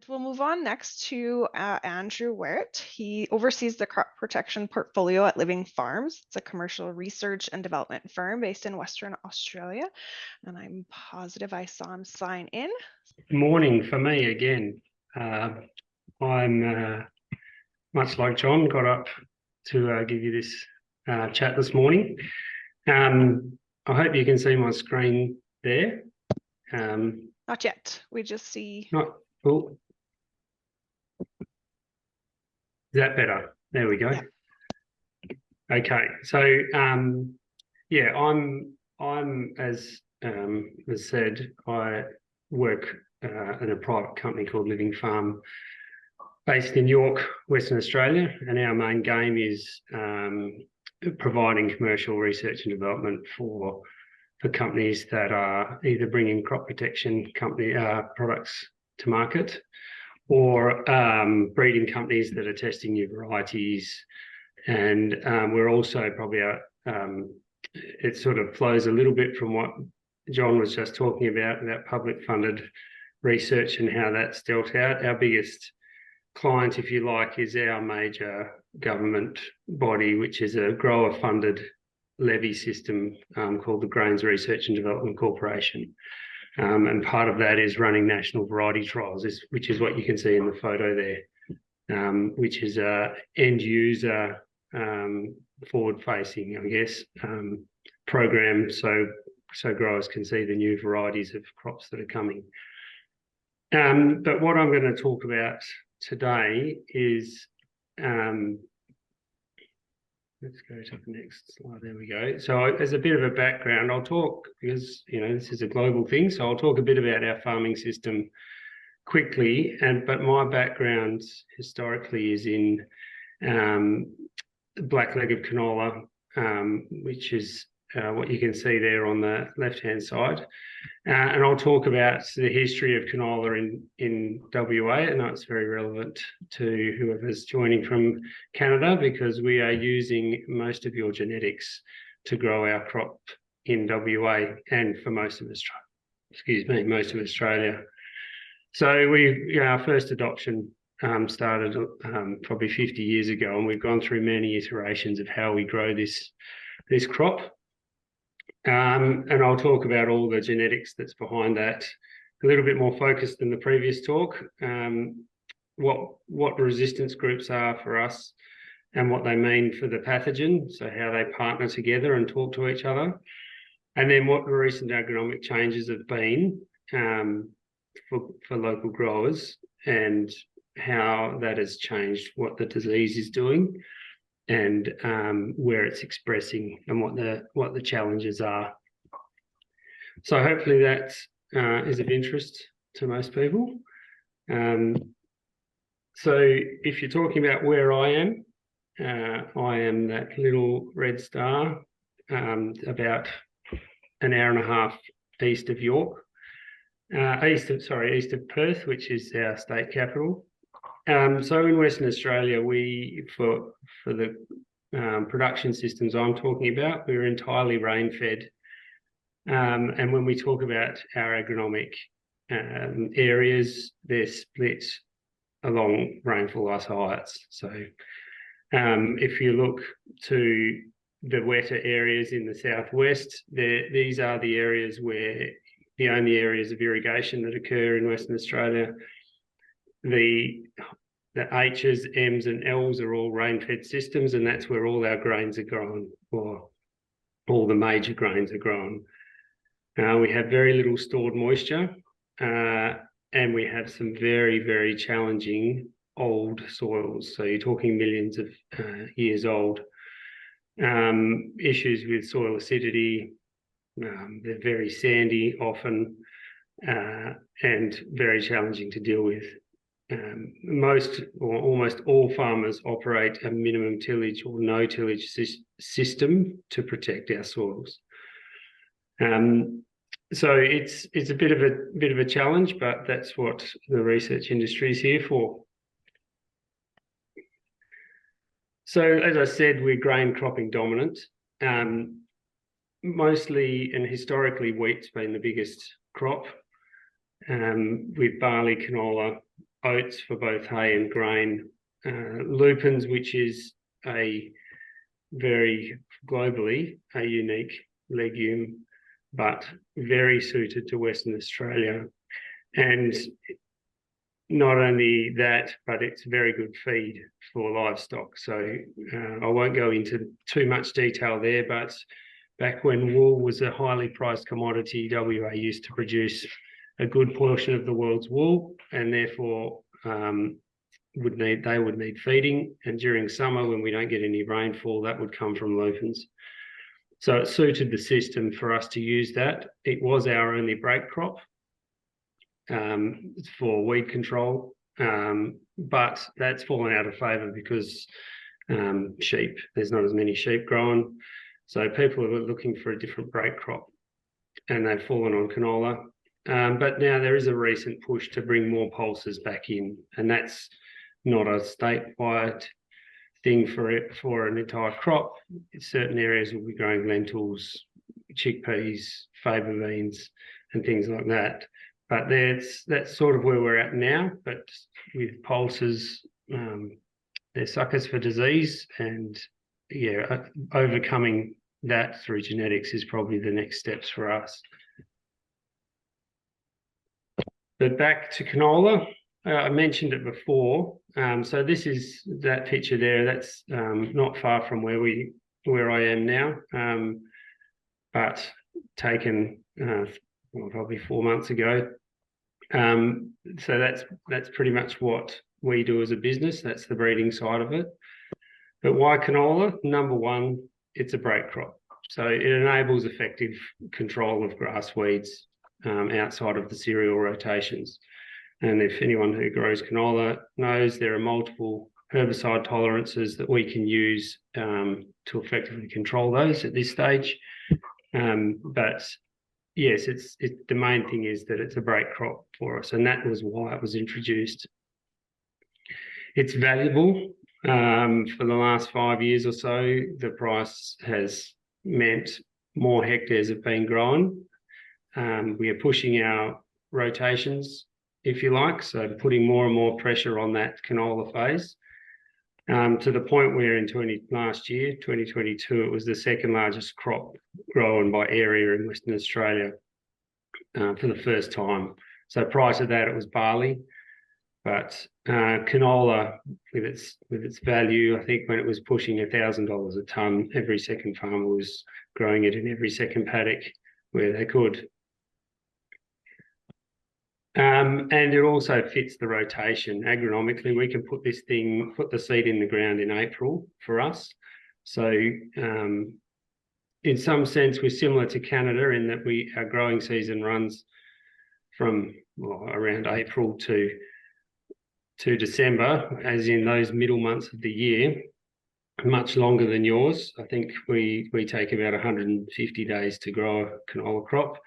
we'll move on next to Andrew Wherrett. He oversees the crop protection portfolio at Living Farms. It's a commercial research and development firm based in Western Australia. And I'm positive I saw him sign in. Morning for me again. I'm much like John, got up to give you this chat this morning. I hope you can see my screen there. Not yet. We just see. Not cool. Is that better? There we go. Yeah. Okay. So yeah, I'm as said, I work in a private company called Living Farm, based in York, Western Australia, and our main game is providing commercial research and development for companies that are either bringing crop protection company products to market, or breeding companies that are testing new varieties. And we're also probably it sort of flows a little bit from what John was just talking about public funded research and how that's dealt out. Our biggest client, if you like, is our major government body, which is a grower funded levy system called the Grains Research and Development Corporation. And part of that is running national variety trials, which is what you can see in the photo there, which is a end user forward facing, I guess, program, so growers can see the new varieties of crops that are coming. But what I'm going to talk about today is, let's go to the next slide. There we go. So as a bit of a background, I'll talk, because this is a global thing, so I'll talk a bit about our farming system quickly. But my background historically is in Blackleg of canola, which is what you can see there on the left-hand side. And I'll talk about the history of canola in WA. I know it's very relevant to whoever's joining from Canada, because we are using most of your genetics to grow our crop in WA and for most of Australia. So our first adoption started probably 50 years ago, and we've gone through many iterations of how we grow this crop. And I'll talk about all the genetics that's behind that, a little bit more focused than the previous talk, what resistance groups are for us and what they mean for the pathogen, so how they partner together and talk to each other, and then what the recent agronomic changes have been for local growers and how that has changed what the disease is doing, and where it's expressing and what the challenges are. So hopefully that is of interest to most people. So if you're talking about where I am that little red star, about an hour and a half east of York, east of Perth, which is our state capital. So in Western Australia, for the production systems I'm talking about, we're entirely rain-fed. And when we talk about our agronomic areas, they're split along rainfall isolates. So if you look to the wetter areas in the southwest, these are the areas where the only areas of irrigation that occur in Western Australia. The H's, M's and L's are all rain-fed systems, and that's where all our grains are grown, or all the major grains are grown. We have very little stored moisture, and we have some very, very challenging old soils. So you're talking millions of years old. Issues with soil acidity, they're very sandy often, and very challenging to deal with. Most or almost all farmers operate a minimum tillage or no tillage system to protect our soils. So it's a bit of a challenge, but that's what the research industry is here for. So as I said, we're grain cropping dominant. Mostly and historically, wheat's been the biggest crop, with barley, canola, oats for both hay and grain, lupins, which is a very globally a unique legume, but very suited to Western Australia. And not only that, but it's very good feed for livestock. So I won't go into too much detail there, but back when wool was a highly priced commodity, WA used to produce a good portion of the world's wool, and therefore they would need feeding. And during summer, when we don't get any rainfall, that would come from lupins. So it suited the system for us to use that. It was our only break crop for weed control, but that's fallen out of favour because sheep, there's not as many sheep growing. So people are looking for a different break crop, and they've fallen on canola. But now there is a recent push to bring more pulses back in, and that's not a statewide thing for an entire crop. In certain areas will be growing lentils, chickpeas, faba beans, and things like that. But that's sort of where we're at now. But with pulses, they're suckers for disease, and yeah, overcoming that through genetics is probably the next steps for us. But back to canola, I mentioned it before. So this is that picture there. That's not far from where I am now, but taken probably 4 months ago. So that's pretty much what we do as a business. That's the breeding side of it. But why canola? Number one, it's a break crop. So it enables effective control of grass weeds outside of the cereal rotations. And if anyone who grows canola knows, there are multiple herbicide tolerances that we can use to effectively control those at this stage. But yes, the main thing is that it's a break crop for us, and that was why it was introduced. It's valuable. For the last 5 years or so, the price has meant more hectares have been grown. We are pushing our rotations, if you like, so putting more and more pressure on that canola phase, to the point where in last year, 2022, it was the second largest crop grown by area in Western Australia for the first time. So prior to that, it was barley, but canola, with its value, I think when it was pushing $1,000 a tonne, every second farmer was growing it in every second paddock where they could. And it also fits the rotation. Agronomically, we can put the seed in the ground in April for us. So in some sense, we're similar to Canada in that our growing season runs from around April to December, as in those middle months of the year, much longer than yours. I think we take about 150 days to grow a canola crop.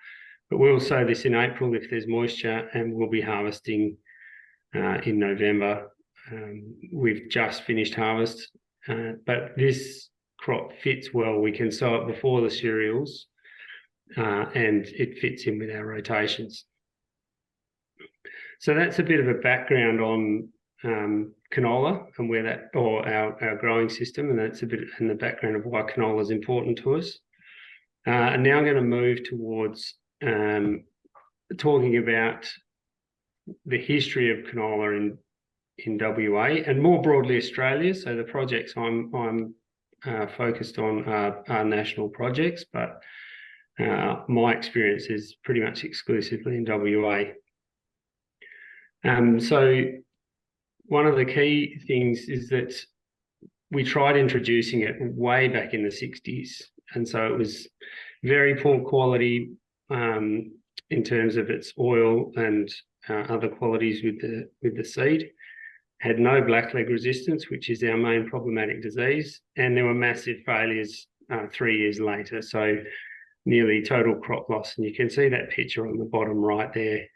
But we'll sow this in April if there's moisture, and we'll be harvesting in November. We've just finished harvest, but this crop fits well. We can sow it before the cereals, and it fits in with our rotations. So that's a bit of a background on canola and our growing system, and that's a bit in the background of why canola is important to us. And now I'm going to move towards talking about the history of canola in WA and more broadly Australia. So the projects I'm focused on are national projects, but my experience is pretty much exclusively in WA. So one of the key things is that we tried introducing it way back in the 60s, and so it was very poor quality in terms of its oil and other qualities with the seed. Had no blackleg resistance, which is our main problematic disease, and there were massive failures 3 years later, so nearly total crop loss. And you can see that picture on the bottom right there,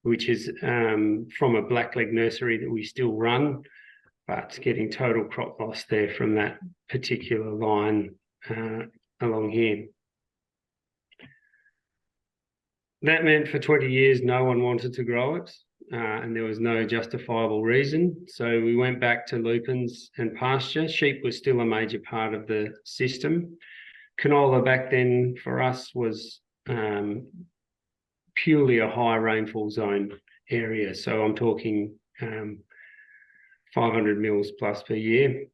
which is from a blackleg nursery that we still run, but getting total crop loss there from that particular line along here. That meant for 20 years, no one wanted to grow it. and there was no justifiable reason. So we went back to lupins and pasture. Sheep was still a major part of the system. Canola back then for us was purely a high rainfall zone area. So I'm talking 500 mils plus per year.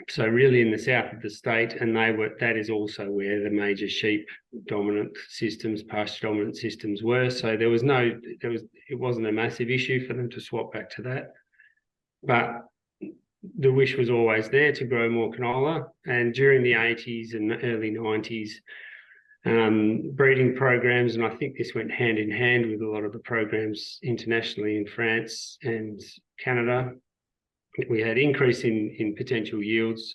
So really in the south of the state, and that is also where the major sheep dominant systems, pasture dominant systems were. So it wasn't a massive issue for them to swap back to that. But the wish was always there to grow more canola. And during the 80s and early 90s, breeding programs, and I think this went hand in hand with a lot of the programs internationally in France and Canada. We had increase in potential yields,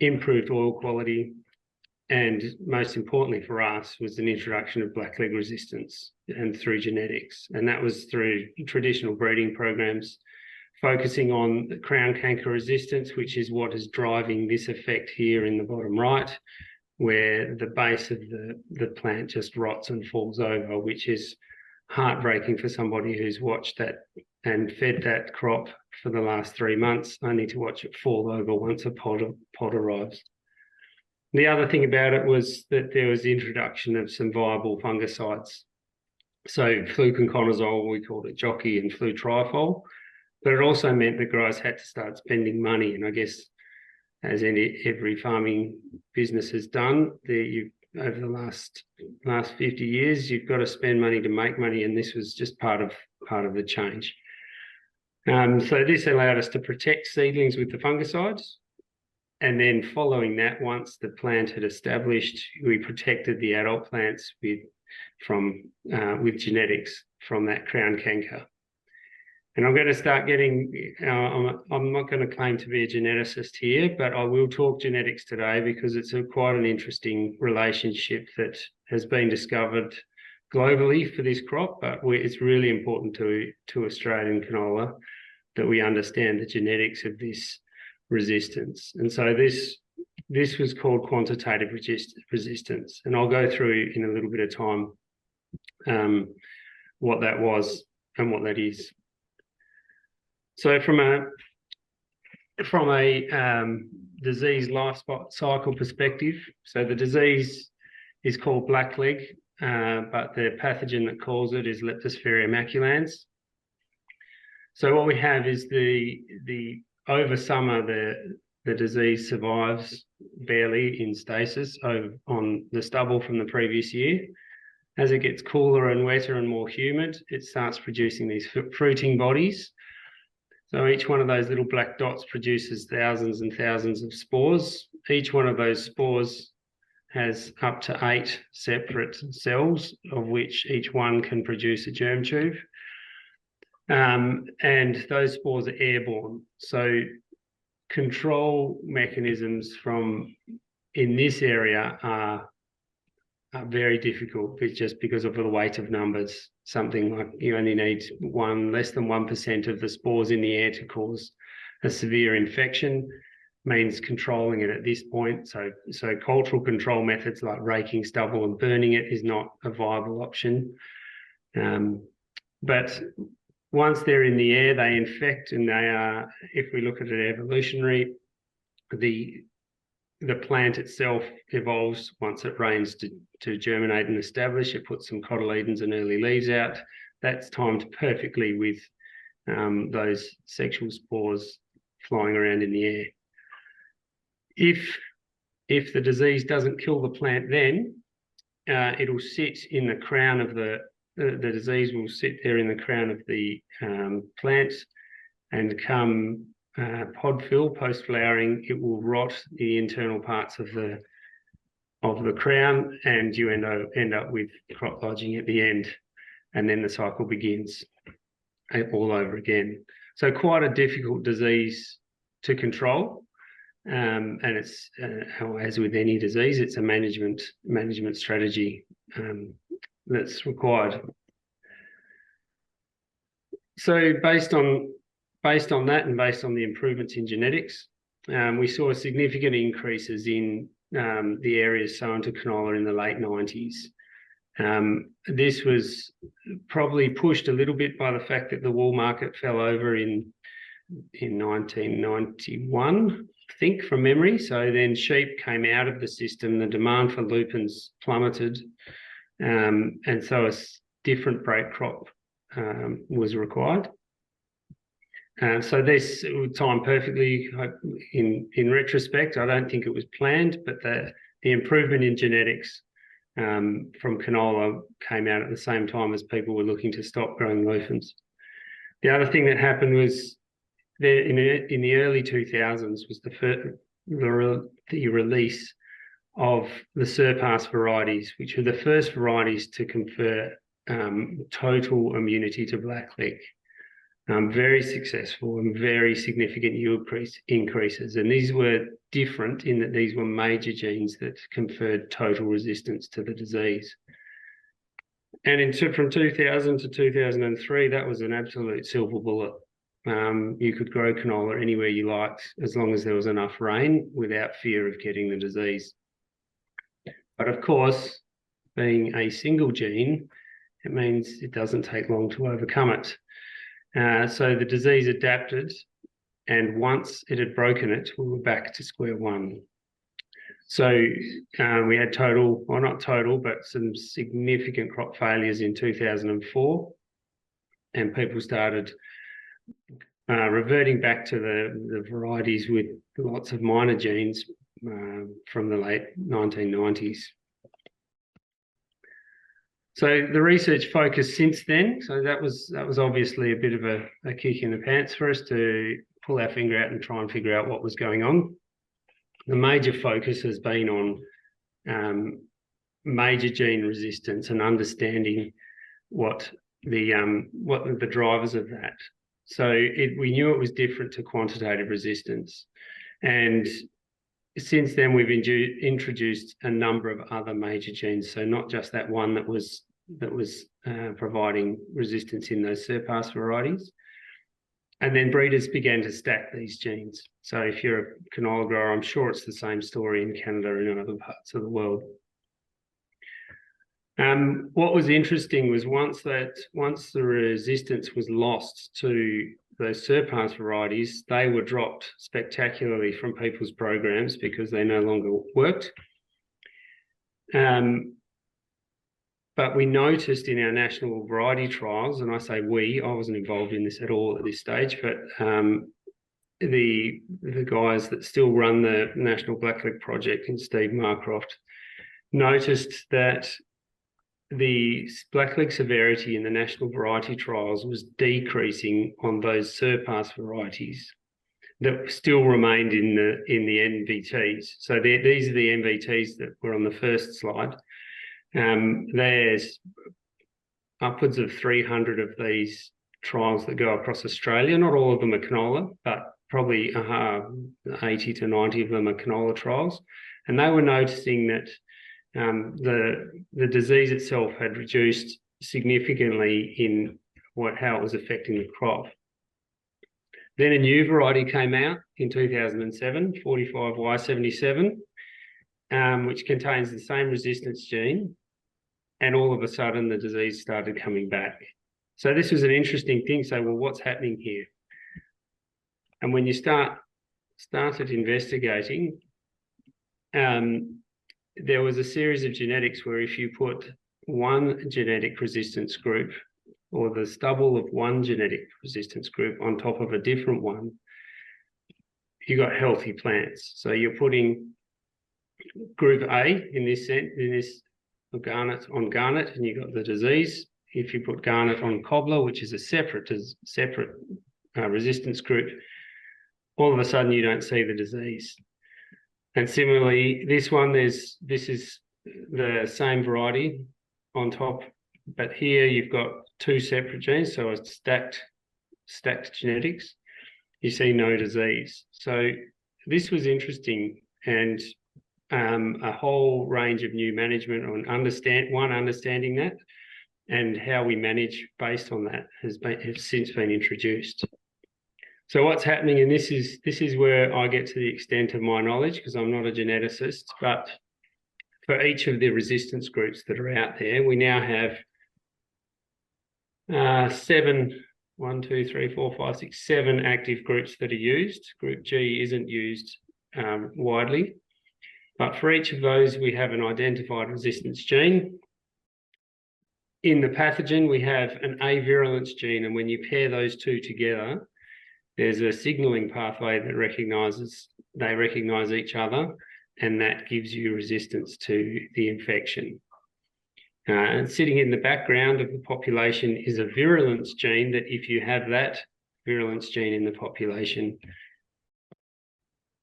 improved oil quality, and most importantly for us was an introduction of blackleg resistance and through genetics. And that was through traditional breeding programs, focusing on the crown canker resistance, which is what is driving this effect here in the bottom right, where the base of the plant just rots and falls over, which is heartbreaking for somebody who's watched that and fed that crop for the last 3 months, only to watch it fall over once a pod arrives. The other thing about it was that there was the introduction of some viable fungicides. So fluconazole, we called it jockey, and flutriafol, but it also meant the growers had to start spending money. And I guess as every farming business has done, over the last 50 years, you've got to spend money to make money, and this was just part of the change. So this allowed us to protect seedlings with the fungicides, and then following that, once the plant had established, we protected the adult plants with genetics from that crown canker. And I'm going to start getting, I'm not going to claim to be a geneticist here, but I will talk genetics today because it's quite an interesting relationship that has been discovered globally for this crop, but it's really important to Australian canola that we understand the genetics of this resistance. And so this was called quantitative resistance. And I'll go through in a little bit of time what that was and what that is. So from a disease life cycle perspective, so the disease is called blackleg, but the pathogen that causes it is Leptosphaeria maculans. So what we have is over summer, the disease survives barely in stasis on the stubble from the previous year. As it gets cooler and wetter and more humid, it starts producing these fruiting bodies. So each one of those little black dots produces thousands and thousands of spores. Each one of those spores has up to 8 separate cells, of which each one can produce a germ tube. And those spores are airborne. So control mechanisms in this area are very difficult, just because of the weight of numbers. Something like you only need less than 1% of the spores in the air to cause a severe infection, means controlling it at this point. So cultural control methods like raking stubble and burning it is not a viable option. But once they're in the air, they infect, and they are, if we look at it evolutionary, the plant itself evolves once it rains to germinate and establish. It puts some cotyledons and early leaves out. That's timed perfectly with those sexual spores flying around in the air. If the disease doesn't kill the plant, then it'll sit in the crown of the disease will sit there in the crown of the plant, and come pod fill, post flowering, it will rot the internal parts of the crown, and you end up with crop lodging at the end, and then the cycle begins all over again. So quite a difficult disease to control, and it's as with any disease, it's a management strategy that's required. So based on that, and based on the improvements in genetics, we saw significant increases in the areas sown to canola in the late 90s. This was probably pushed a little bit by the fact that the wool market fell over in 1991, I think, from memory. So then sheep came out of the system, the demand for lupins plummeted, and so a different break crop was required. So this would time perfectly. In retrospect, I don't think it was planned, but the improvement in genetics from canola came out at the same time as people were looking to stop growing lupins. The other thing that happened was in the early 2000s was the release of the surpass varieties, which were the first varieties to confer total immunity to blackleg. Very successful and very significant yield increases. And these were different in that these were major genes that conferred total resistance to the disease. And from 2000 to 2003, that was an absolute silver bullet. You could grow canola anywhere you liked as long as there was enough rain without fear of getting the disease. But of course, being a single gene, it means it doesn't take long to overcome it. So the disease adapted, and once it had broken it, we were back to square one. So we had not total, but some significant crop failures in 2004, and people started reverting back to the varieties with lots of minor genes from the late 1990s. So the research focus since then, so that was obviously a bit of a kick in the pants for us to pull our finger out and try and figure out what was going on. The major focus has been on major gene resistance and understanding what the drivers of that. So we knew it was different to quantitative resistance, and since then we've introduced a number of other major genes. So not just that one that was providing resistance in those surpass varieties. And then breeders began to stack these genes. So if you're a canola grower, I'm sure it's the same story in Canada and in other parts of the world. What was interesting was once the resistance was lost to those surpass varieties, they were dropped spectacularly from people's programs because they no longer worked. But we noticed in our national variety trials, and I say we, I wasn't involved in this at all at this stage, but the guys that still run the National Blackleg Project and Steve Marcroft noticed that the blackleg severity in the national variety trials was decreasing on those surpass varieties that still remained in the NVTs. So these are the NVTs that were on the first slide. There's upwards of 300 of these trials that go across Australia. Not all of them are canola, but probably 80 to 90 of them are canola trials. And they were noticing that the disease itself had reduced significantly in how it was affecting the crop. Then a new variety came out in 2007, 45Y77, which contains the same resistance gene, and all of a sudden the disease started coming back. So this was an interesting thing. So, well, what's happening here? And when you started investigating, there was a series of genetics where if you put one genetic resistance group or the stubble of one genetic resistance group on top of a different one, you got healthy plants. So you're putting group A in this garnet on garnet, and you got the disease. If you put garnet on cobbler, which is a separate resistance group, all of a sudden you don't see the disease. And similarly, this is the same variety on top, but here you've got two separate genes, so it's stacked genetics. You see no disease. So this was interesting, and a whole range of new management on understanding that, and how we manage based on that has since been introduced. So what's happening, and this is where I get to the extent of my knowledge, because I'm not a geneticist, but for each of the resistance groups that are out there, we now have 7 active groups that are used. Group G isn't used widely, but for each of those, we have an identified resistance gene. In the pathogen, we have an A virulence gene, and when you pair those two together, there's a signaling pathway that they recognize each other, and that gives you resistance to the infection. And sitting in the background of the population is a virulence gene that if you have that virulence gene in the population,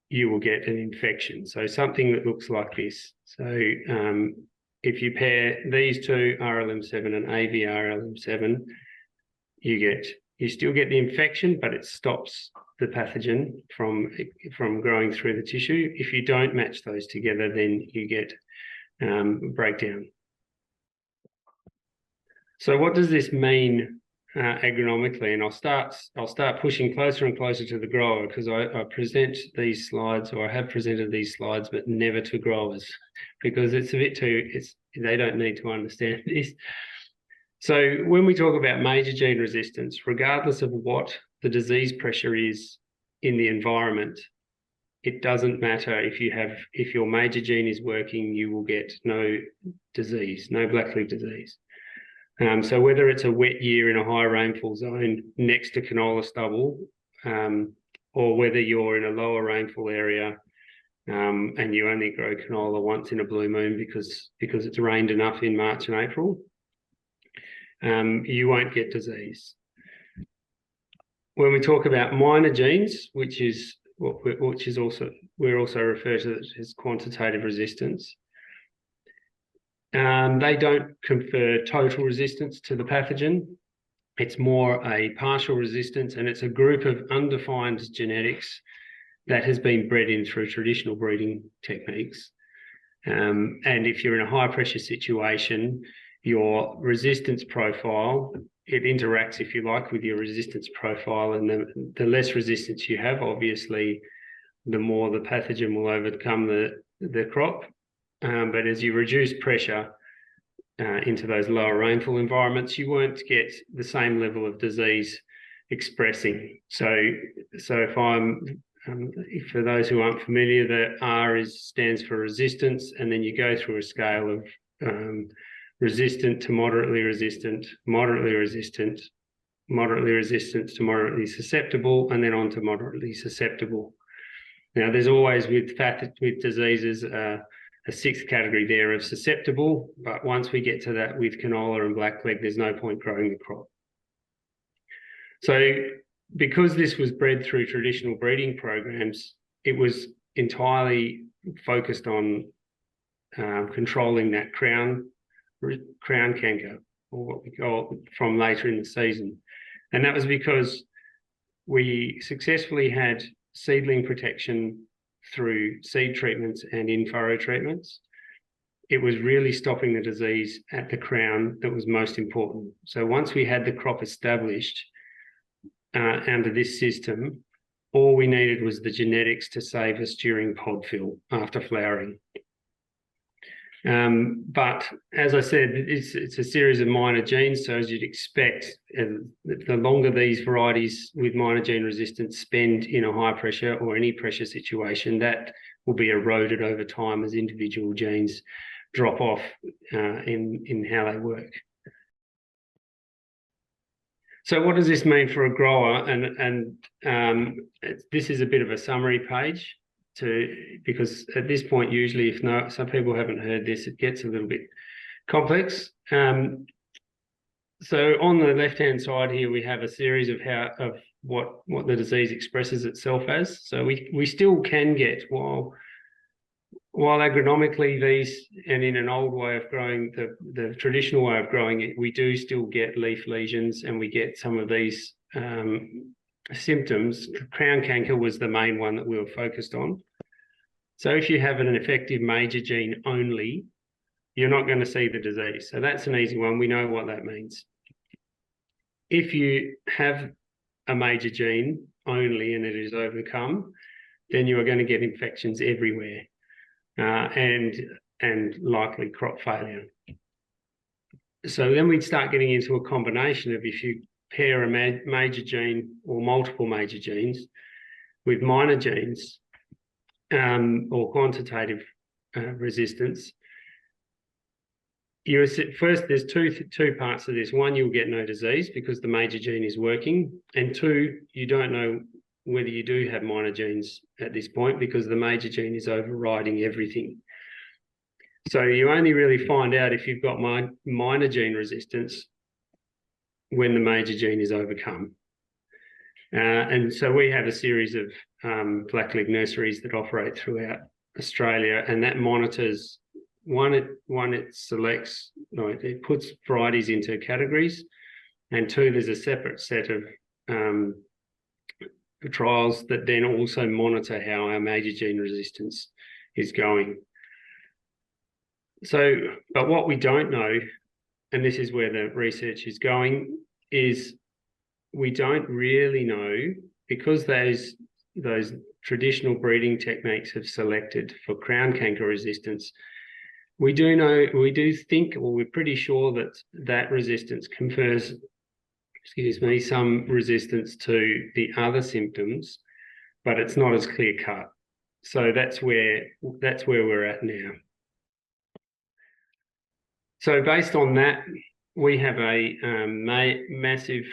you will get an infection. So something that looks like this. So if you pair these two, RLM7 and AVRLM7, you still get the infection, but it stops the pathogen from growing through the tissue. If you don't match those together, then you get breakdown. So what does this mean agronomically? And I'll start pushing closer and closer to the grower, because I present these slides, or I have presented these slides, but never to growers, because it's a bit too, they don't need to understand this. So when we talk about major gene resistance, regardless of what the disease pressure is in the environment, it doesn't matter if your major gene is working, you will get no disease, no blackleg disease. So whether it's a wet year in a high rainfall zone next to canola stubble, or whether you're in a lower rainfall area and you only grow canola once in a blue moon because it's rained enough in March and April, you won't get disease. When we talk about minor genes, which is also refer to as quantitative resistance, they don't confer total resistance to the pathogen. It's more a partial resistance, and it's a group of undefined genetics that has been bred in through traditional breeding techniques. And if you're in a high pressure situation, your resistance profile, it interacts, if you like, with your resistance profile, and the less resistance you have, obviously, the more the pathogen will overcome the crop. But as you reduce pressure into those lower rainfall environments, you won't get the same level of disease expressing. So if for those who aren't familiar, the R stands for resistance, and then you go through a scale of resistant to moderately resistant, moderately resistant, moderately resistant to moderately susceptible, and then on to moderately susceptible. Now, there's always with diseases a sixth category there of susceptible, but once we get to that with canola and blackleg, there's no point growing the crop. So because this was bred through traditional breeding programs, it was entirely focused on controlling that crown canker, or what we call, from later in the season. And that was because we successfully had seedling protection through seed treatments and in-furrow treatments. It was really stopping the disease at the crown that was most important. So once we had the crop established under this system, all we needed was the genetics to save us during pod fill after flowering. But as I said, it's a series of minor genes. So as you'd expect, the longer these varieties with minor gene resistance spend in a high pressure or any pressure situation, that will be eroded over time as individual genes drop off in how they work. So what does this mean for a grower? And this is a bit of a summary page, because at this point, usually, some people haven't heard this, it gets a little bit complex. So on the left-hand side here, we have a series of what the disease expresses itself as. So we still can get, while agronomically these, and in an old way of growing, the traditional way of growing it, we do still get leaf lesions, and we get some of these symptoms. Crown canker was the main one that we were focused on. So if you have an effective major gene only, you're not going to see the disease. So that's an easy one. We know what that means. If you have a major gene only and it is overcome, then you are going to get infections everywhere. And and likely crop failure. So then we'd start getting into a combination of, if you pair a major gene or multiple major genes with minor genes or quantitative resistance, first, there's two parts of this. One, you'll get no disease because the major gene is working, and two, you don't know whether you do have minor genes at this point because the major gene is overriding everything. So you only really find out if you've got minor gene resistance when the major gene is overcome. And so we have a series of Blackleg nurseries that operate throughout Australia, and that monitors, it selects, it puts varieties into categories, and two, there's a separate set of trials that then also monitor how our major gene resistance is going. So, but what we don't know, and this is where the research is going, is we don't really know, because those traditional breeding techniques have selected for crown canker resistance. We do think, or we're pretty sure that resistance confers, some resistance to the other symptoms, but it's not as clear cut. So that's where we're at now. So based on that, we have a massive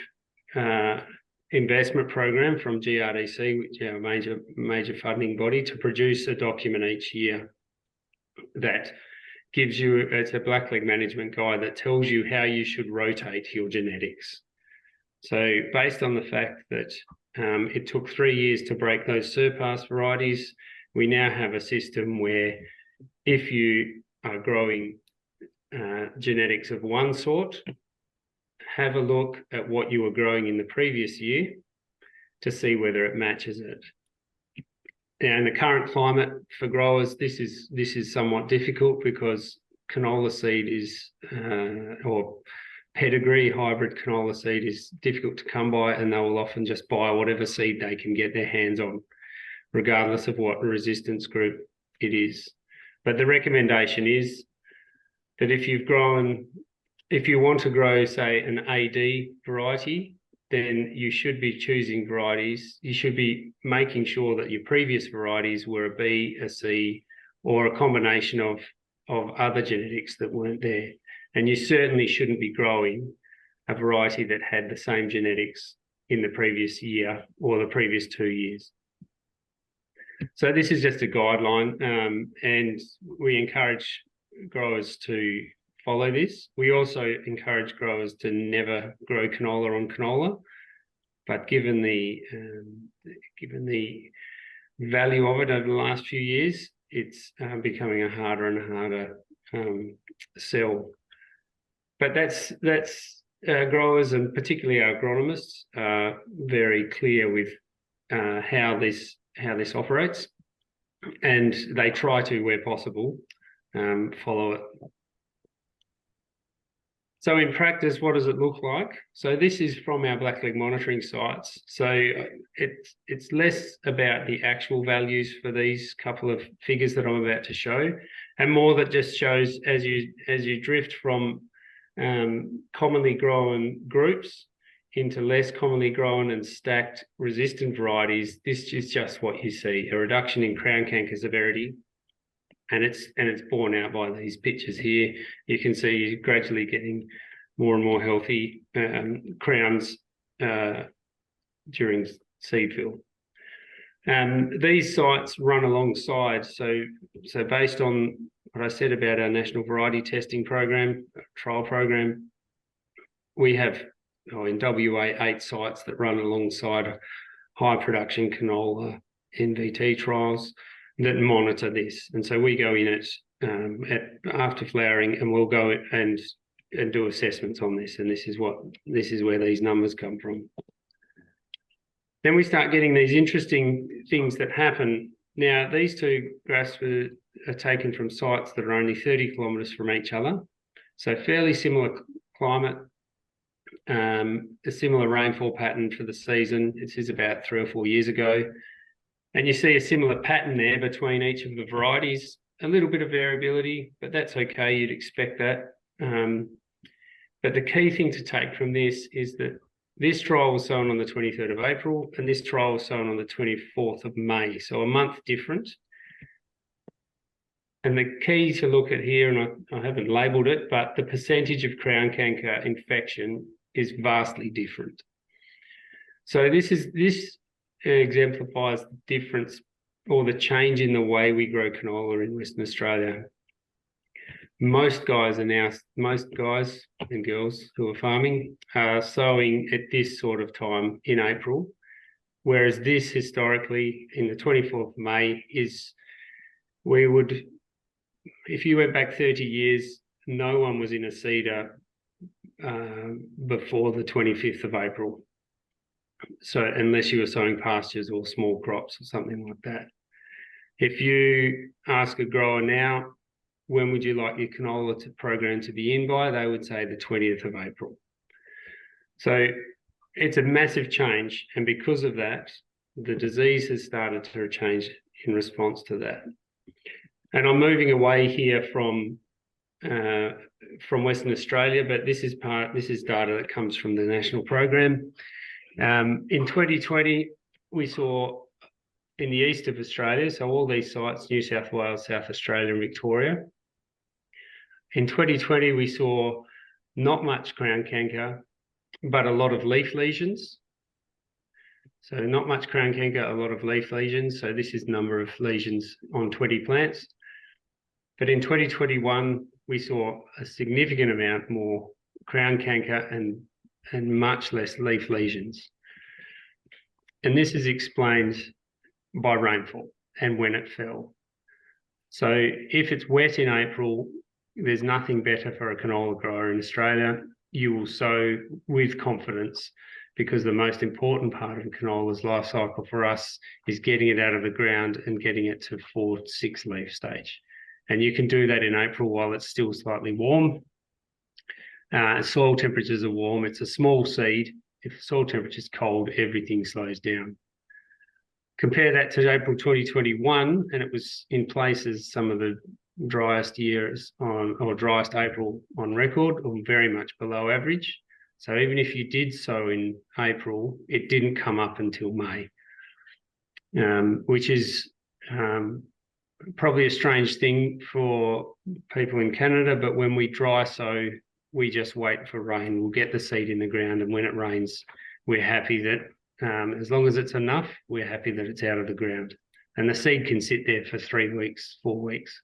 investment program from GRDC, which is our major funding body, to produce a document each year that gives you, it's a Blackleg management guide that tells you how you should rotate your genetics. So based on the fact that it took 3 years to break those surpass varieties, we now have a system where if you are growing genetics of one sort, have a look at what you were growing in the previous year to see whether it matches it. Now, in the current climate for growers, this is somewhat difficult because canola seed is, or pedigree hybrid canola seed is difficult to come by, and they will often just buy whatever seed they can get their hands on, regardless of what resistance group it is. But the recommendation is that if you want to grow, say, an AD variety, then you should be choosing varieties. You should be making sure that your previous varieties were a B, a C, or a combination of other genetics that weren't there. And you certainly shouldn't be growing a variety that had the same genetics in the previous year or the previous 2 years. So this is just a guideline, and we encourage growers to follow this. We also encourage growers to never grow canola on canola, but given the value of it over the last few years, it's becoming a harder and harder sell. But that's growers, and particularly our agronomists, are very clear with how this operates, and they try to, where possible, follow it. So in practice, what does it look like? So this is from our Blackleg monitoring sites. So it's less about the actual values for these couple of figures that I'm about to show, and more that just shows as you drift from commonly grown groups into less commonly grown and stacked resistant varieties, this is just what you see, a reduction in crown canker severity. And it's borne out by these pictures here. You can see you're gradually getting more and more healthy crowns during seed fill. These sites run alongside. So based on what I said about our national variety testing program, trial program, we have in WA 8 sites that run alongside high production canola NVT trials that monitor this. And so we go in at after flowering, and we'll go and do assessments on this. And this is where these numbers come from. Then we start getting these interesting things that happen. Now, these two graphs are taken from sites that are only 30 kilometres from each other. So fairly similar climate, a similar rainfall pattern for the season. This is about 3 or 4 years ago. And you see a similar pattern there between each of the varieties. a little bit of variability, but that's okay. You'd expect that. But the key thing to take from this is that this trial was sown on the 23rd of April and this trial was sown on the 24th of May, so a month different. And the key to look at here, and I haven't labelled it, but the percentage of crown canker infection is vastly different. So this exemplifies the difference or the change in the way we grow canola in Western Australia. Most guys and girls who are farming are sowing at this sort of time in April, whereas this historically in the 24th of May is, we would, if you went back 30 years, no one was in a seeder before the 25th of April. So unless you were sowing pastures or small crops or something like that. If you ask a grower now, when would you like your canola program to be in by? They would say the 20th of April. So it's a massive change. And because of that, the disease has started to change in response to that. And I'm moving away here from Western Australia, but this is data that comes from the national program. In 2020, we saw in the east of Australia, so all these sites, New South Wales, South Australia and Victoria. In 2020, we saw not much crown canker, but a lot of leaf lesions. So not much crown canker, a lot of leaf lesions. So this is number of lesions on 20 plants. But in 2021, we saw a significant amount more crown canker and much less leaf lesions. And this is explained by rainfall and when it fell. So if it's wet in April, there's nothing better for a canola grower in Australia. You will sow with confidence because the most important part of canola's life cycle for us is getting it out of the ground and getting it to 4 to 6 leaf stage. And you can do that in April while it's still slightly warm. Soil temperatures are warm. It's a small seed. If soil temperature is cold, everything slows down. Compare that to April 2021, and it was in places some of the driest years or driest April on record, or very much below average. So even if you did sow in April, it didn't come up until May, which is probably a strange thing for people in Canada, but when we dry sow, we just wait for rain. We'll get the seed in the ground, and when it rains, we're happy that as long as it's enough, we're happy that it's out of the ground. And the seed can sit there for 3 weeks, 4 weeks,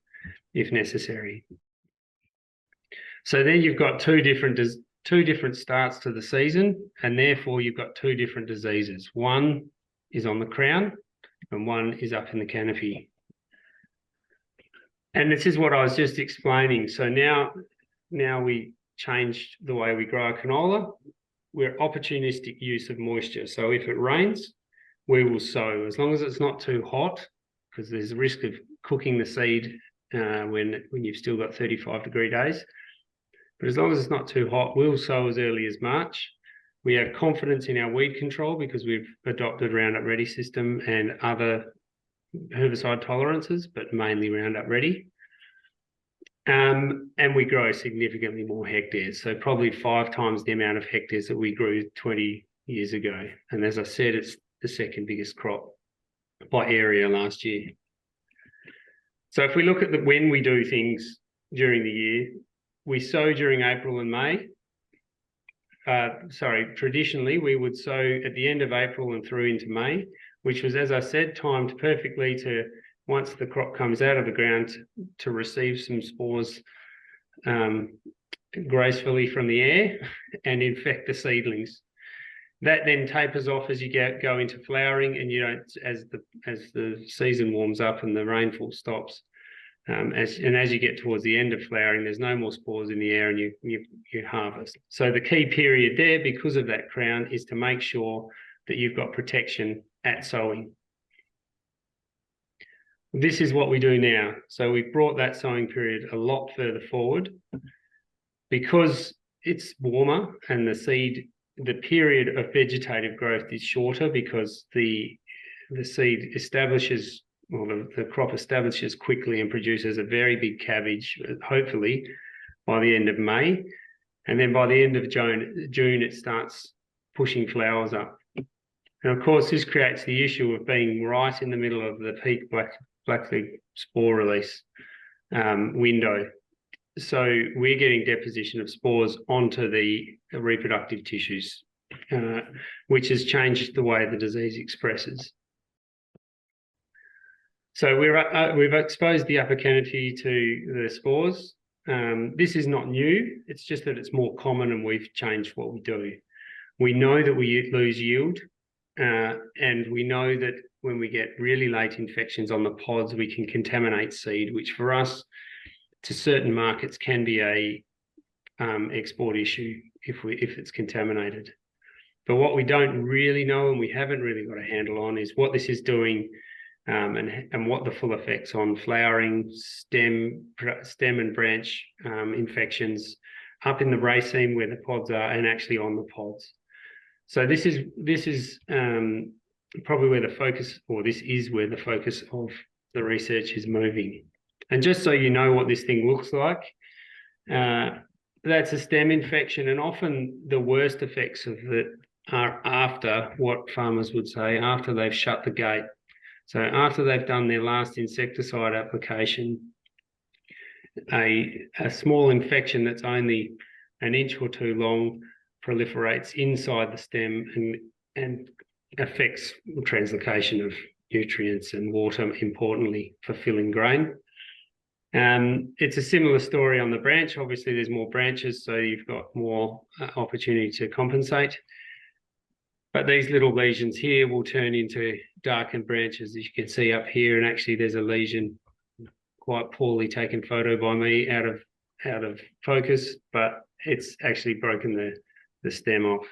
if necessary. So then you've got two different starts to the season, and therefore you've got 2 different diseases. One is on the crown, and one is up in the canopy. And this is what I was just explaining. So now we changed the way we grow our canola. We're opportunistic use of moisture. So if it rains, we will sow, as long as it's not too hot, because there's a risk of cooking the seed when you've still got 35-degree days. But as long as it's not too hot, we'll sow as early as March. We have confidence in our weed control because we've adopted Roundup Ready system and other herbicide tolerances, but mainly Roundup Ready. And we grow significantly more hectares, so probably 5 times the amount of hectares that we grew 20 years ago. And as I said, it's the second biggest crop by area last year. So if we look at when we do things during the year, we sow during April and May. Traditionally, we would sow at the end of April and through into May, which was, as I said, timed perfectly to, once the crop comes out of the ground, to receive some spores gracefully from the air and infect the seedlings. That then tapers off as you go into flowering, and you don't, as the season warms up and the rainfall stops. As you get towards the end of flowering, there's no more spores in the air, and you harvest. So the key period there, because of that crown, is to make sure that you've got protection at sowing. This is what we do now. So we've brought that sowing period a lot further forward because it's warmer and the period of vegetative growth is shorter because the seed establishes or the crop establishes quickly and produces a very big cabbage, hopefully by the end of May. And then by the end of June, it starts pushing flowers up. And of course, this creates the issue of being right in the middle of the peak blackleg spore release window. So we're getting deposition of spores onto the reproductive tissues, which has changed the way the disease expresses. So we've exposed the upper canopy to the spores. This is not new. It's just that it's more common and we've changed what we do. We know that we lose yield, and we know that when we get really late infections on the pods, we can contaminate seed, which for us, to certain markets, can be a export issue if it's contaminated. But what we don't really know and we haven't really got a handle on is what this is doing, and what the full effects on flowering, stem and branch infections up in the raceme where the pods are and actually on the pods. So this is probably where the focus, or this is where the focus of the research is moving. And just so you know what this thing looks like, that's a stem infection, and often the worst effects of it are after, what farmers would say, after they've shut the gate. So after they've done their last insecticide application, a small infection that's only an inch or two long proliferates inside the stem and affects translocation of nutrients and water, importantly, for filling grain. It's a similar story on the branch. Obviously, there's more branches, so you've got more opportunity to compensate. But these little lesions here will turn into darkened branches, as you can see up here. And actually, there's a lesion, quite poorly taken photo by me, out of focus, but it's actually broken the stem off.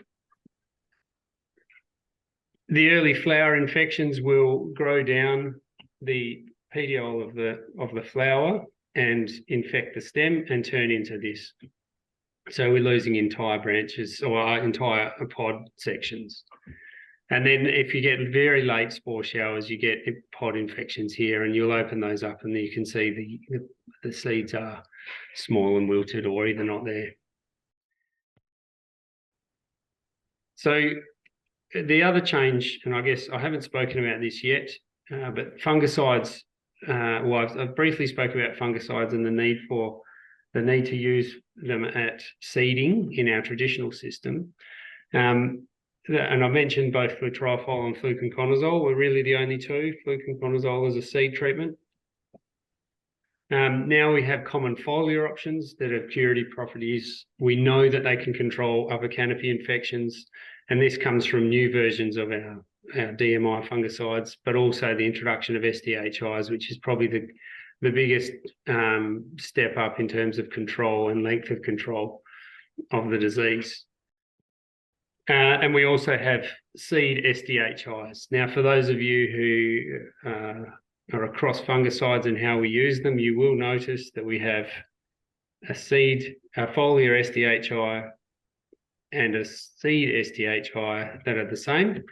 The early flower infections will grow down the petiole of the flower and infect the stem and turn into this. So we're losing entire branches or entire pod sections. And then if you get very late spore showers, you get pod infections here, and you'll open those up and you can see the seeds are small and wilted or either not there. So the other change, and I guess I haven't spoken about this yet, but fungicides, I've briefly spoken about fungicides and the need to use them at seeding in our traditional system. And I mentioned both flutriafol and fluconconazole were really the only two. Fluconconazole is a seed treatment. Now we have common foliar options that have curative properties. We know that they can control upper canopy infections, and this comes from new versions of our DMI fungicides, but also the introduction of SDHIs, which is probably the biggest step up in terms of control and length of control of the disease. And we also have seed SDHIs. Now, for those of you who are across fungicides and how we use them, you will notice that we have a foliar SDHI and a seed SDHI that are the same.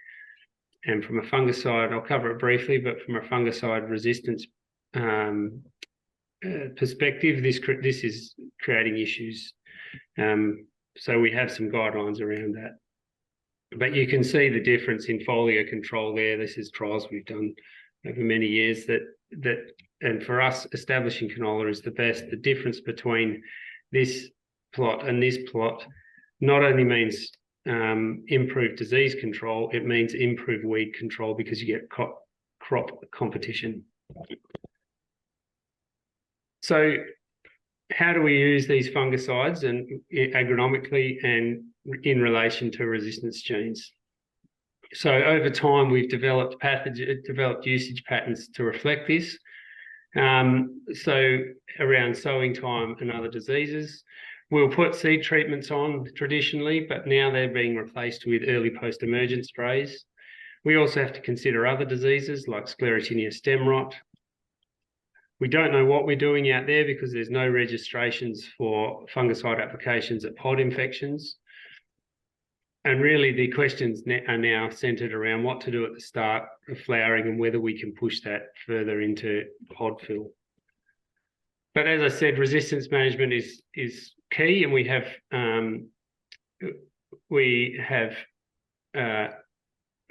And from a fungicide, I'll cover it briefly, but from a fungicide resistance perspective, this is creating issues. So we have some guidelines around that. But you can see the difference in foliar control there. This is trials we've done over many years and for us, establishing canola is the best. The difference between this plot and this plot not only means improved disease control, it means improved weed control because you get crop competition. So how do we use these fungicides and agronomically and in relation to resistance genes? So over time, we've developed usage patterns to reflect this. So around sowing time and other diseases, we'll put seed treatments on traditionally, but now they're being replaced with early post-emergent sprays. We also have to consider other diseases like sclerotinia stem rot. We don't know what we're doing out there because there's no registrations for fungicide applications at pod infections. really the questions are now centred around what to do at the start of flowering and whether we can push that further into pod fill. But as I said, resistance management is key, and we have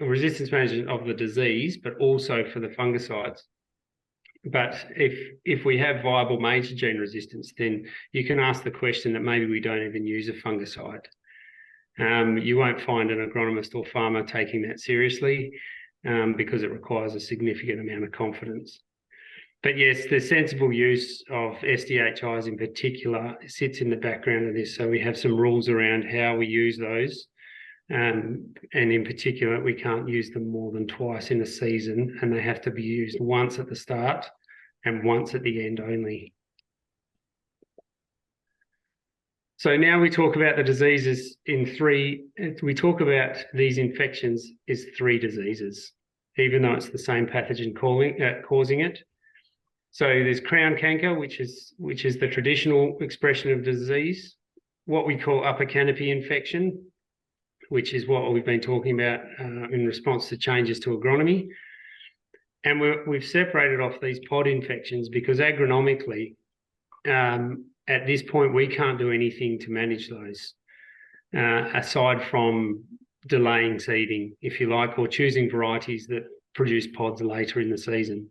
resistance management of the disease, but also for the fungicides. But if we have viable major gene resistance, then you can ask the question that maybe we don't even use a fungicide. You won't find an agronomist or farmer taking that seriously because it requires a significant amount of confidence. But yes, the sensible use of SDHIs in particular sits in the background of this. So we have some rules around how we use those. And in particular, we can't use them more than twice in a season, and they have to be used once at the start and once at the end only. So now we talk about the diseases we talk about these infections as 3 diseases, even though it's the same pathogen causing it. So there's crown canker, which is the traditional expression of disease, what we call upper canopy infection, which is what we've been talking about in response to changes to agronomy. And we've separated off these pod infections because agronomically, at this point, we can't do anything to manage those, aside from delaying seeding, if you like, or choosing varieties that produce pods later in the season.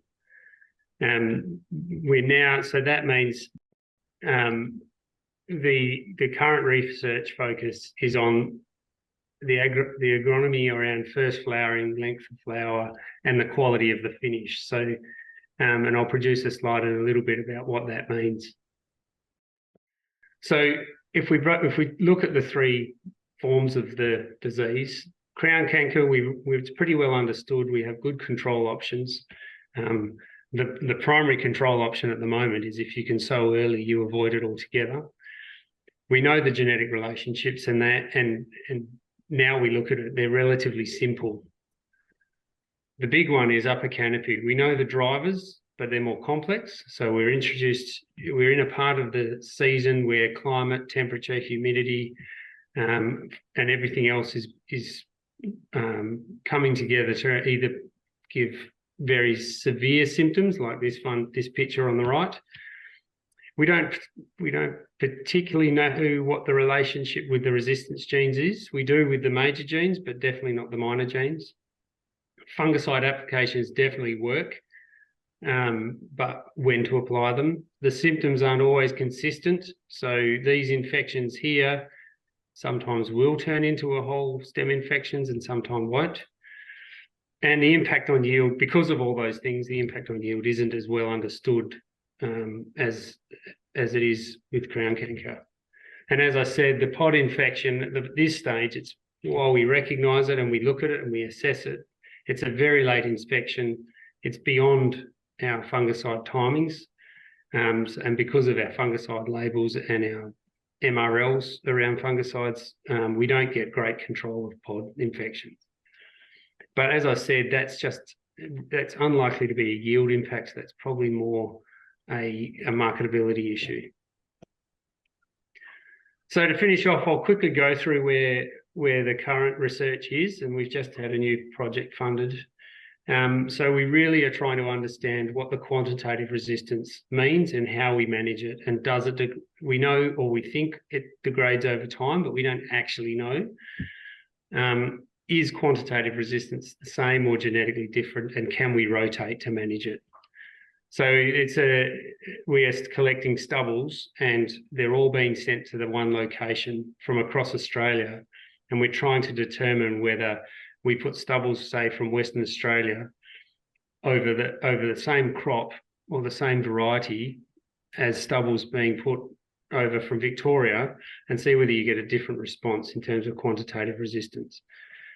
So that means the current research focus is on the agronomy around first flowering, length of flower, and the quality of the finish. So, and I'll produce a slide in a little bit about what that means. So if we look at the 3 forms of the disease, crown canker, it's pretty well understood. We have good control options. The primary control option at the moment is if you can sow early, you avoid it altogether. We know the genetic relationships and now we look at it, they're relatively simple. The big one is upper canopy. We know the drivers, but they're more complex. So we're in a part of the season where climate, temperature, humidity, and everything else is coming together to either give very severe symptoms like this picture on the right. We don't particularly know what the relationship with the resistance genes is. We do with the major genes, but definitely not the minor genes. Fungicide applications definitely work, but when to apply them. The symptoms aren't always consistent. So these infections here sometimes will turn into a whole stem infections and sometimes won't. And the impact on yield, because of all those things, the impact on yield isn't as well understood as it is with crown canker. And as I said, the pod infection, at this stage, it's while we recognise it and we look at it and we assess it, it's a very late inspection. It's beyond our fungicide timings. And because of our fungicide labels and our MRLs around fungicides, we don't get great control of pod infections. But as I said, that's unlikely to be a yield impact. That's probably more a marketability issue. So to finish off, I'll quickly go through where the current research is, and we've just had a new project funded. So we really are trying to understand what the quantitative resistance means and how we manage it, and does it, we know or we think it degrades over time, but we don't actually know. Is quantitative resistance the same or genetically different, and can we rotate to manage it? So we are collecting stubbles, and they're all being sent to the one location from across Australia, and we're trying to determine whether we put stubbles, say, from Western Australia over the same crop or the same variety as stubbles being put over from Victoria, and see whether you get a different response in terms of quantitative resistance.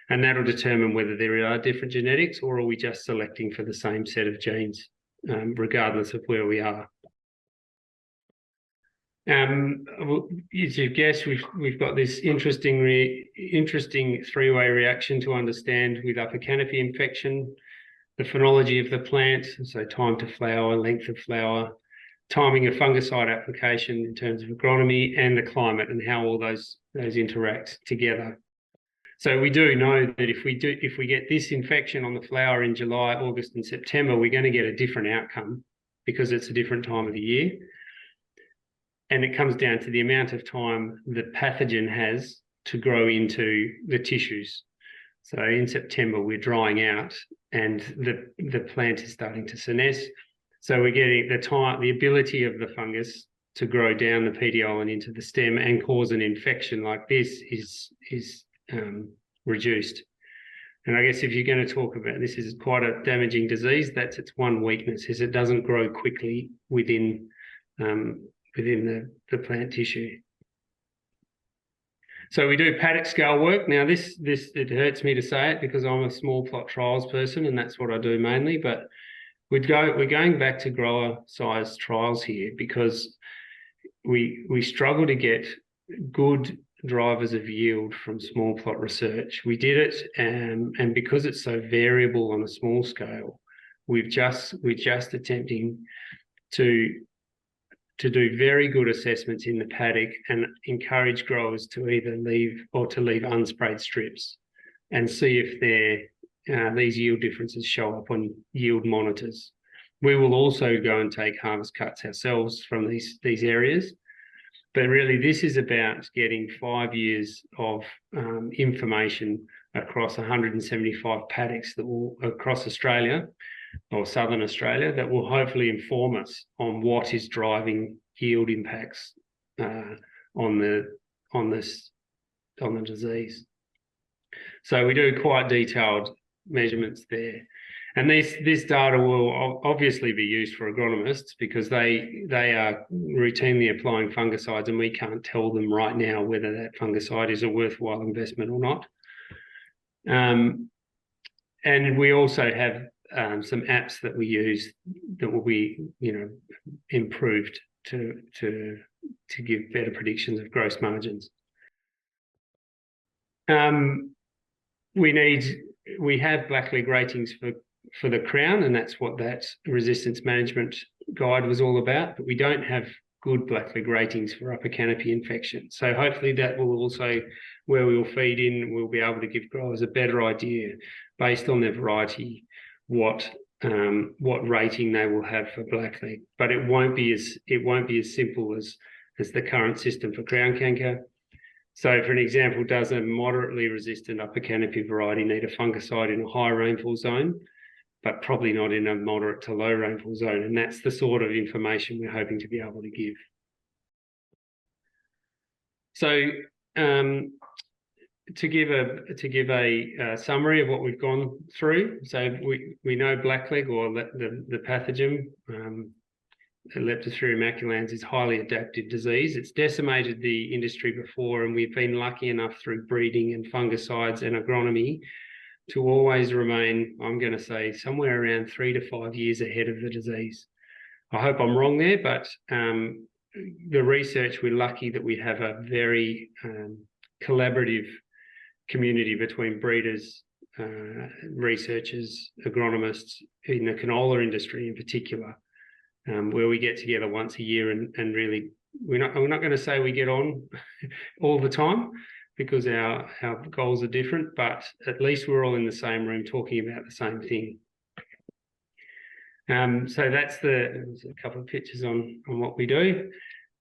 And that'll determine whether there are different genetics, or are we just selecting for the same set of genes, regardless of where we are. As you guess, we've got this interesting 3-way reaction to understand with upper canopy infection, the phenology of the plant, so time to flower, length of flower, timing of fungicide application in terms of agronomy, and the climate and how all those interact together. So we do know that if we get this infection on the flower in July, August, and September, we're going to get a different outcome because it's a different time of the year. And it comes down to the amount of time the pathogen has to grow into the tissues. So in September, we're drying out and the plant is starting to senesce. So we're getting the ability of the fungus to grow down the petiole and into the stem and cause an infection like this is reduced. And I guess if you're going to talk about this is quite a damaging disease, that's its one weakness, is it doesn't grow quickly within the plant tissue. So we do paddock scale work. Now this it hurts me to say it because I'm a small plot trials person and that's what I do mainly, but we're going back to grower size trials here because we struggle to get good drivers of yield from small plot research. We did it and because it's so variable on a small scale, we're just attempting to do very good assessments in the paddock and encourage growers to either leave unsprayed strips and see if these yield differences show up on yield monitors. We will also go and take harvest cuts ourselves from these areas. But really, this is about getting 5 years of information across 175 paddocks across Australia or Southern Australia that will hopefully inform us on what is driving yield impacts on the disease. So we do quite detailed measurements there. And this data will obviously be used for agronomists because they are routinely applying fungicides and we can't tell them right now whether that fungicide is a worthwhile investment or not. And we also have some apps that we use that will be, improved to give better predictions of gross margins. We have Blackleg ratings for the crown, and that's what that resistance management guide was all about, but we don't have good Blackleg ratings for upper canopy infection. So hopefully that will also, where we will feed in, we'll be able to give growers a better idea based on their variety what rating they will have for Blackleg. But it won't be as simple as the current system for crown canker. So for an example, does a moderately resistant upper canopy variety need a fungicide in a high rainfall zone, but probably not in a moderate to low rainfall zone? And that's the sort of information we're hoping to be able to give. So to give a summary of what we've gone through, so we know Blackleg, or the pathogen, Leptosphaeria maculans, is highly adaptive disease. It's decimated the industry before, and we've been lucky enough through breeding and fungicides and agronomy to always remain, I'm going to say, somewhere around 3 to 5 years ahead of the disease. I hope I'm wrong there, but the research, we're lucky that we have a very collaborative community between breeders, researchers, agronomists in the canola industry in particular, where we get together once a year and really, we're not going to say we get on all the time because our goals are different, but at least we're all in the same room talking about the same thing. So there's a couple of pictures on what we do.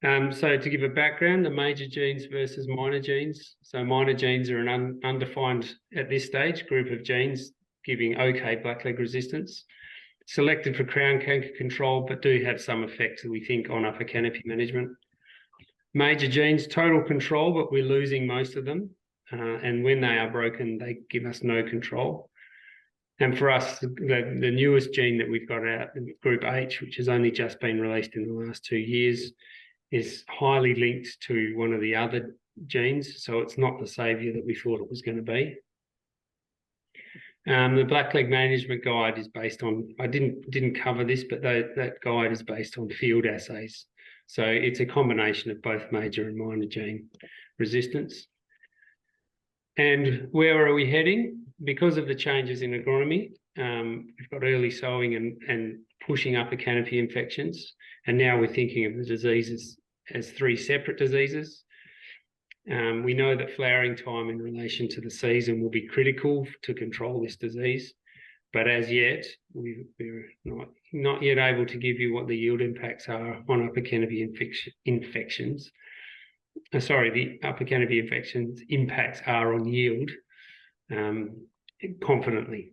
So to give a background, the major genes versus minor genes. So minor genes are an undefined, at this stage, group of genes giving okay Blackleg resistance, selected for crown canker control, but do have some effects, we think, on upper canopy management. Major genes, total control, but we're losing most of them. And when they are broken, they give us no control. And for us, the newest gene that we've got out, group H, which has only just been released in the last 2 years, is highly linked to one of the other genes. So it's not the saviour that we thought it was going to be. The Blackleg management guide is based on, I didn't cover this, but that guide is based on field assays. So it's a combination of both major and minor gene resistance. And where are we heading? Because of the changes in agronomy, we've got early sowing and pushing upper canopy infections. And now we're thinking of the diseases as 3 separate diseases. We know that flowering time in relation to the season will be critical to control this disease, but as yet, we're not yet able to give you what the yield impacts are on upper canopy infections. The upper canopy infections impacts are on yield confidently.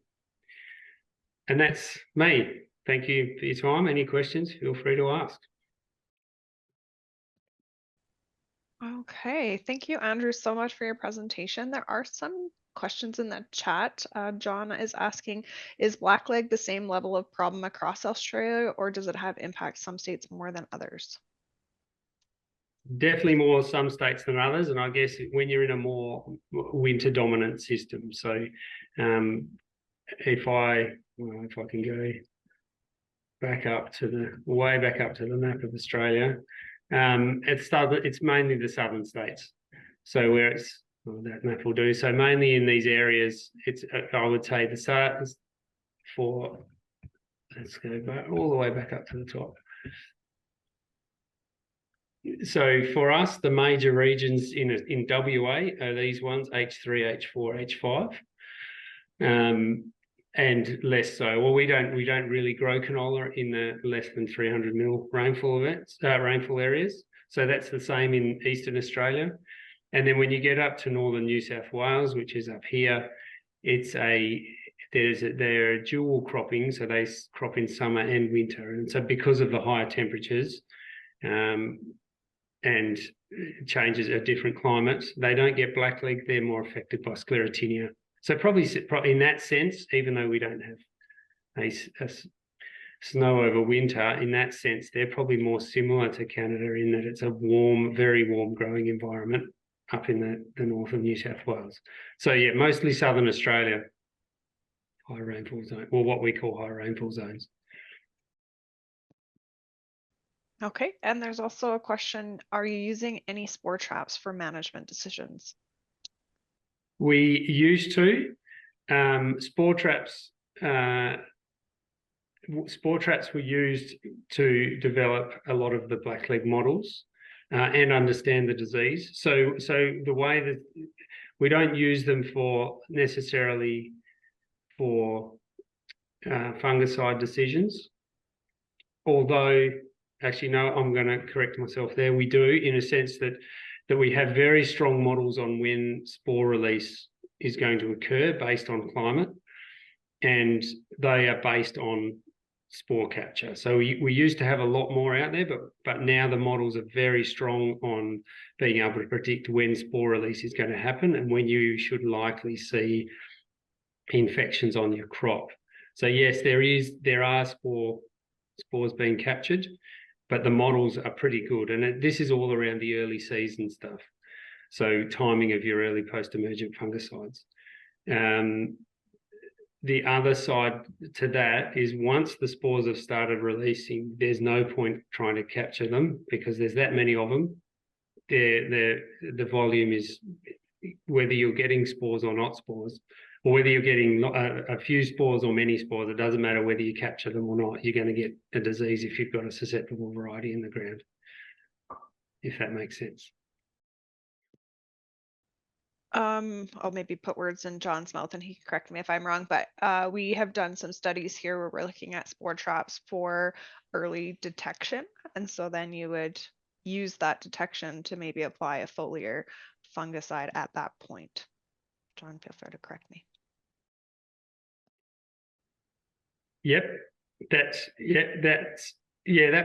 And that's me. Thank you for your time. Any questions, feel free to ask. Okay, thank you, Andrew, so much for your presentation. There are some questions in the chat. John is asking, is blackleg the same level of problem across Australia, or does it have impact some states more than others? Definitely more some states than others, and I guess when you're in a more winter dominant system. So if I can go back up to way back up to the map of Australia, it's mainly the southern states. So where that map will do. So mainly in these areas, I would say let's go back all the way back up to the top. So for us, the major regions in WA are these ones: H3, H4, H5, and less so. Well, we don't really grow canola in the less than 300 mil rainfall areas. So that's the same in Eastern Australia. And then when you get up to northern New South Wales, which is up here, they're dual cropping, so they crop in summer and winter. And so because of the higher temperatures, and changes of different climates, they don't get blackleg. They're more affected by sclerotinia. So probably in that sense, even though we don't have a snow over winter, in that sense, they're probably more similar to Canada in that it's a warm, very warm growing environment up in the north of New South Wales. So yeah, mostly southern Australia, high rainfall zone, or what we call high rainfall zones. Okay, and there's also a question, are you using any spore traps for management decisions? We used to. Spore traps were used to develop a lot of the blackleg models and understand the disease. So the way that we don't use them necessarily for fungicide decisions, although actually, no, I'm going to correct myself there. We do, in a sense that we have very strong models on when spore release is going to occur based on climate, and they are based on spore capture. So we used to have a lot more out there, but now the models are very strong on being able to predict when spore release is going to happen and when you should likely see infections on your crop. So yes, there are spores being captured, but the models are pretty good. And this is all around the early season stuff. So timing of your early post-emergent fungicides. The other side to that is once the spores have started releasing, there's no point trying to capture them because there's that many of them. The volume is, whether you're getting spores or not spores, or whether you're getting a few spores or many spores, it doesn't matter whether you capture them or not. You're going to get a disease if you've got a susceptible variety in the ground, if that makes sense. I'll maybe put words in John's mouth and he can correct me if I'm wrong, but we have done some studies here where we're looking at spore traps for early detection. And so then you would use that detection to maybe apply a foliar fungicide at that point. John, feel free to correct me. Yep, that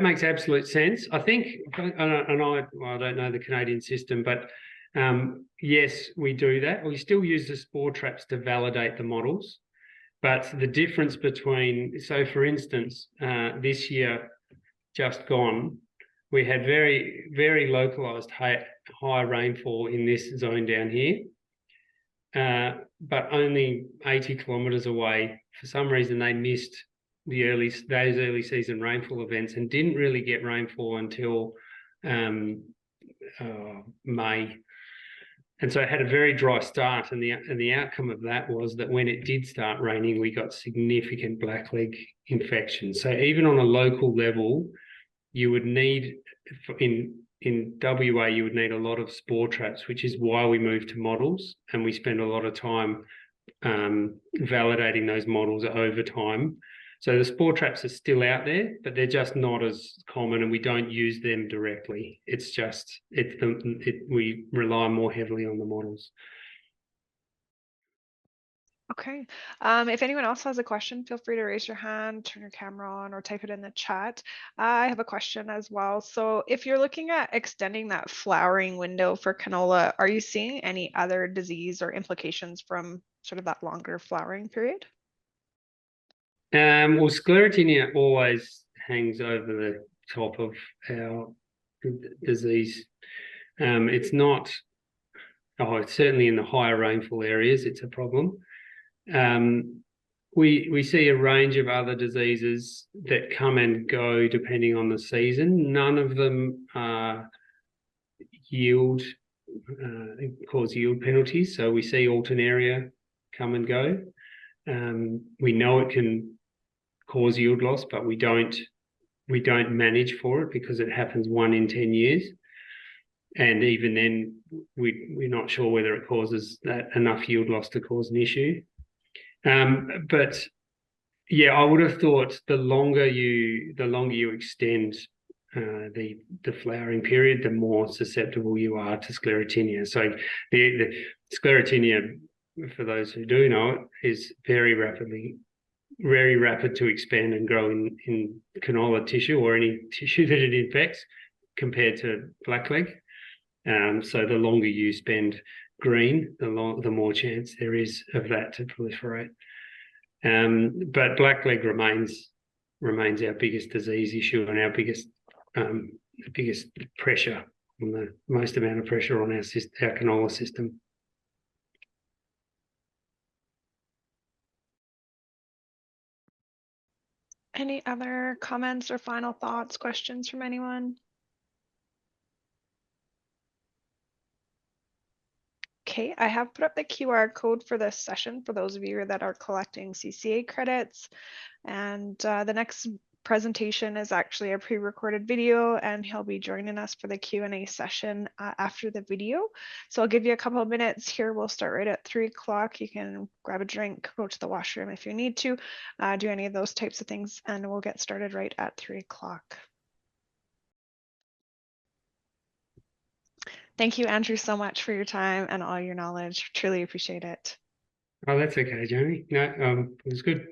makes absolute sense. I think, I don't know the Canadian system, but yes, we do that. We still use the spore traps to validate the models, but the difference between, so for instance, this year just gone, we had very, very localized high rainfall in this zone down here. But only 80 kilometres away, for some reason they missed those early season rainfall events and didn't really get rainfall until May. And so it had a very dry start, and the outcome of that was that when it did start raining, we got significant blackleg infections. So even on a local level, you would need, in in WA, you would need a lot of spore traps, which is why we moved to models, and we spend a lot of time validating those models over time. So the spore traps are still out there, but they're just not as common, and we don't use them directly. It's just we rely more heavily on the models. Okay. If anyone else has a question, feel free to raise your hand, turn your camera on, or type it in the chat. I have a question as well. So if you're looking at extending that flowering window for canola, are you seeing any other disease or implications from sort of that longer flowering period? Well, sclerotinia always hangs over the top of our disease. It's not, it's certainly in the higher rainfall areas, it's a problem. We see a range of other diseases that come and go depending on the season. None of them cause yield penalties. So we see alternaria come and go. We know it can cause yield loss, but we don't manage for it because it happens 1 in 10 years. And even then, we're not sure whether it causes that enough yield loss to cause an issue. But yeah, I would have thought the longer you extend the flowering period, the more susceptible you are to sclerotinia. So the sclerotinia, for those who do know it, is very rapid to expand and grow in canola tissue or any tissue that it infects compared to blackleg. So the longer you spend green, the more chance there is of that to proliferate. But blackleg remains our biggest disease issue and our biggest pressure, on the most amount of pressure on our canola system. Any other comments or final thoughts, questions from anyone? Okay, I have put up the QR code for this session for those of you that are collecting CCA credits. And the next presentation is actually a pre-recorded video, and he'll be joining us for the Q&A session after the video. So I'll give you a couple of minutes here. We'll start right at 3 o'clock. You can grab a drink, go to the washroom if you need to, do any of those types of things, and we'll get started right at 3 o'clock. Thank you, Andrew, so much for your time and all your knowledge. Truly appreciate it. Oh, that's okay, Jamie. No, it was good.